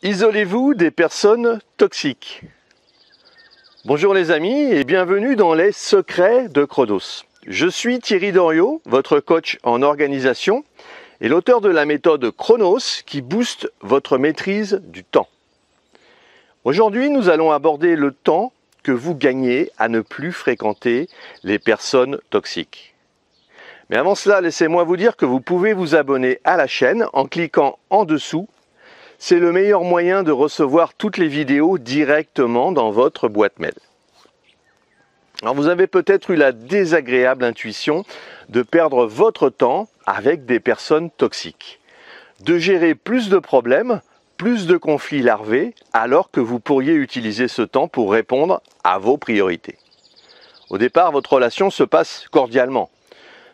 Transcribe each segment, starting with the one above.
Isolez-vous des personnes toxiques. Bonjour les amis et bienvenue dans les secrets de Chronos. Je suis Thierry Doriot, votre coach en organisation et l'auteur de la méthode Chronos qui booste votre maîtrise du temps. Aujourd'hui, nous allons aborder le temps que vous gagnez à ne plus fréquenter les personnes toxiques. Mais avant cela, laissez-moi vous dire que vous pouvez vous abonner à la chaîne en cliquant en dessous. C'est le meilleur moyen de recevoir toutes les vidéos directement dans votre boîte mail. Alors vous avez peut-être eu la désagréable intuition de perdre votre temps avec des personnes toxiques, de gérer plus de problèmes, plus de conflits larvés, alors que vous pourriez utiliser ce temps pour répondre à vos priorités. Au départ, votre relation se passe cordialement,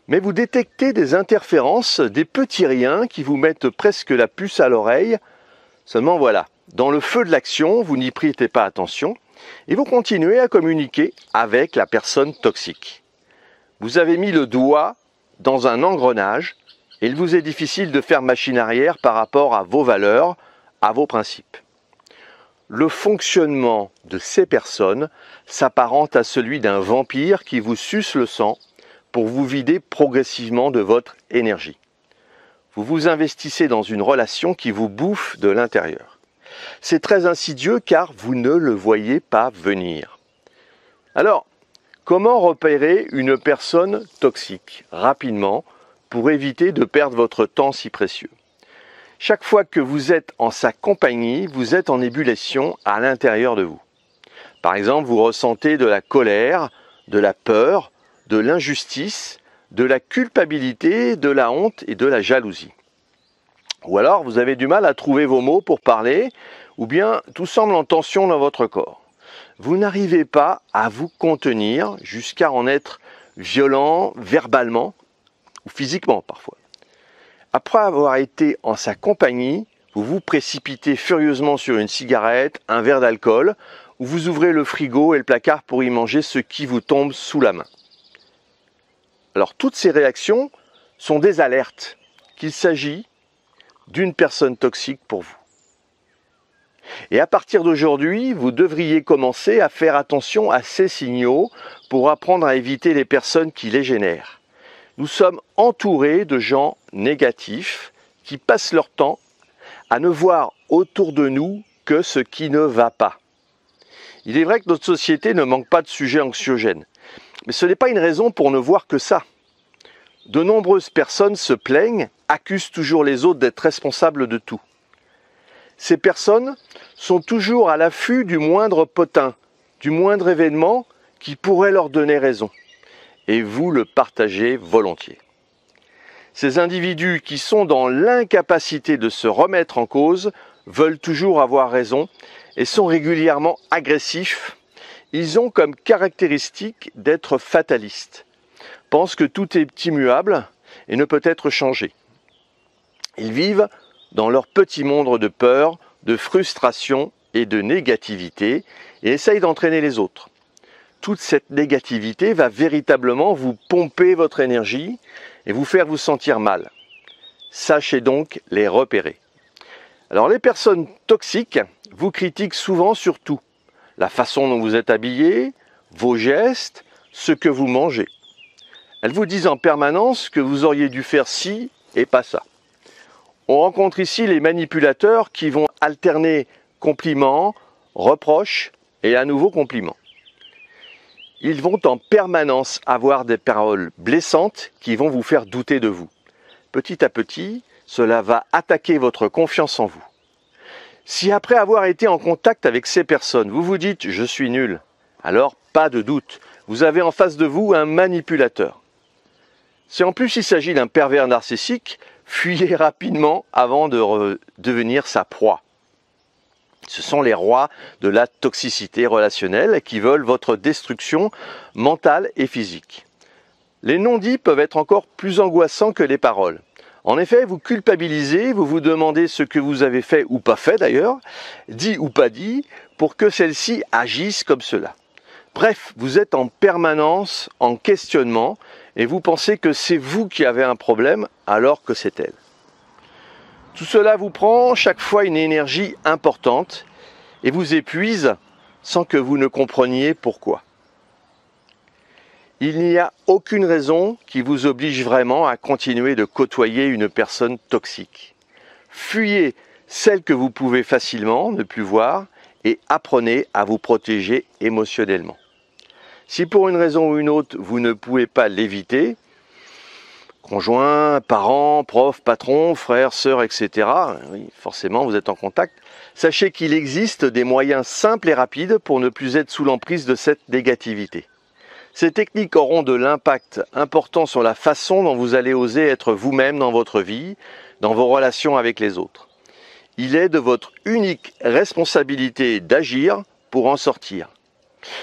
mais vous détectez des interférences, des petits riens qui vous mettent presque la puce à l'oreille. Seulement voilà, dans le feu de l'action, vous n'y prêtez pas attention et vous continuez à communiquer avec la personne toxique. Vous avez mis le doigt dans un engrenage et il vous est difficile de faire machine arrière par rapport à vos valeurs, à vos principes. Le fonctionnement de ces personnes s'apparente à celui d'un vampire qui vous suce le sang pour vous vider progressivement de votre énergie. Vous vous investissez dans une relation qui vous bouffe de l'intérieur. C'est très insidieux car vous ne le voyez pas venir. Alors, comment repérer une personne toxique rapidement pour éviter de perdre votre temps si précieux? Chaque fois que vous êtes en sa compagnie, vous êtes en ébullition à l'intérieur de vous. Par exemple, vous ressentez de la colère, de la peur, de l'injustice, de la culpabilité, de la honte et de la jalousie. Ou alors vous avez du mal à trouver vos mots pour parler, ou bien tout semble en tension dans votre corps. Vous n'arrivez pas à vous contenir jusqu'à en être violent verbalement ou physiquement parfois. Après avoir été en sa compagnie, vous vous précipitez furieusement sur une cigarette, un verre d'alcool, ou vous ouvrez le frigo et le placard pour y manger ce qui vous tombe sous la main. Alors toutes ces réactions sont des alertes qu'il s'agit d'une personne toxique pour vous. Et à partir d'aujourd'hui, vous devriez commencer à faire attention à ces signaux pour apprendre à éviter les personnes qui les génèrent. Nous sommes entourés de gens négatifs qui passent leur temps à ne voir autour de nous que ce qui ne va pas. Il est vrai que notre société ne manque pas de sujets anxiogènes, mais ce n'est pas une raison pour ne voir que ça. De nombreuses personnes se plaignent, accusent toujours les autres d'être responsables de tout. Ces personnes sont toujours à l'affût du moindre potin, du moindre événement qui pourrait leur donner raison. Et vous le partagez volontiers. Ces individus qui sont dans l'incapacité de se remettre en cause veulent toujours avoir raison et sont régulièrement agressifs. Ils ont comme caractéristique d'être fatalistes, pensent que tout est immuable et ne peut être changé. Ils vivent dans leur petit monde de peur, de frustration et de négativité et essayent d'entraîner les autres. Toute cette négativité va véritablement vous pomper votre énergie et vous faire vous sentir mal. Sachez donc les repérer. Alors les personnes toxiques vous critiquent souvent sur tout. La façon dont vous êtes habillé, vos gestes, ce que vous mangez. Elles vous disent en permanence que vous auriez dû faire ci et pas ça. On rencontre ici les manipulateurs qui vont alterner compliments, reproches et à nouveau compliments. Ils vont en permanence avoir des paroles blessantes qui vont vous faire douter de vous. Petit à petit, cela va attaquer votre confiance en vous. Si après avoir été en contact avec ces personnes, vous vous dites « je suis nul », alors pas de doute, vous avez en face de vous un manipulateur. Si en plus il s'agit d'un pervers narcissique, fuyez rapidement avant de devenir sa proie. Ce sont les rois de la toxicité relationnelle qui veulent votre destruction mentale et physique. Les non-dits peuvent être encore plus angoissants que les paroles. En effet, vous culpabilisez, vous vous demandez ce que vous avez fait ou pas fait d'ailleurs, dit ou pas dit, pour que celle-ci agisse comme cela. Bref, vous êtes en permanence en questionnement et vous pensez que c'est vous qui avez un problème alors que c'est elle. Tout cela vous prend chaque fois une énergie importante et vous épuise sans que vous ne compreniez pourquoi. Il n'y a aucune raison qui vous oblige vraiment à continuer de côtoyer une personne toxique. Fuyez celle que vous pouvez facilement ne plus voir et apprenez à vous protéger émotionnellement. Si pour une raison ou une autre vous ne pouvez pas l'éviter, conjoint, parents, profs, patrons, frères, sœurs, etc., oui, forcément vous êtes en contact, sachez qu'il existe des moyens simples et rapides pour ne plus être sous l'emprise de cette négativité. Ces techniques auront de l'impact important sur la façon dont vous allez oser être vous-même dans votre vie, dans vos relations avec les autres. Il est de votre unique responsabilité d'agir pour en sortir.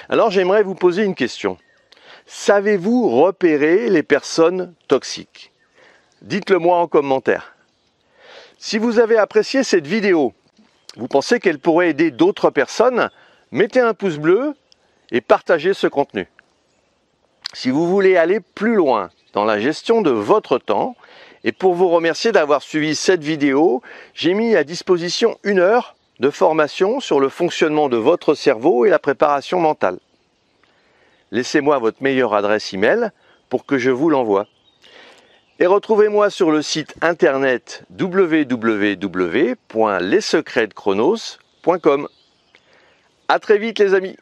Alors j'aimerais vous poser une question. Savez-vous repérer les personnes toxiques? Dites-le moi en commentaire. Si vous avez apprécié cette vidéo, vous pensez qu'elle pourrait aider d'autres personnes, mettez un pouce bleu et partagez ce contenu. Si vous voulez aller plus loin dans la gestion de votre temps, et pour vous remercier d'avoir suivi cette vidéo, j'ai mis à disposition 1 heure de formation sur le fonctionnement de votre cerveau et la préparation mentale. Laissez-moi votre meilleure adresse email pour que je vous l'envoie. Et retrouvez-moi sur le site internet www.lessecretsdechronos.com. À très vite les amis.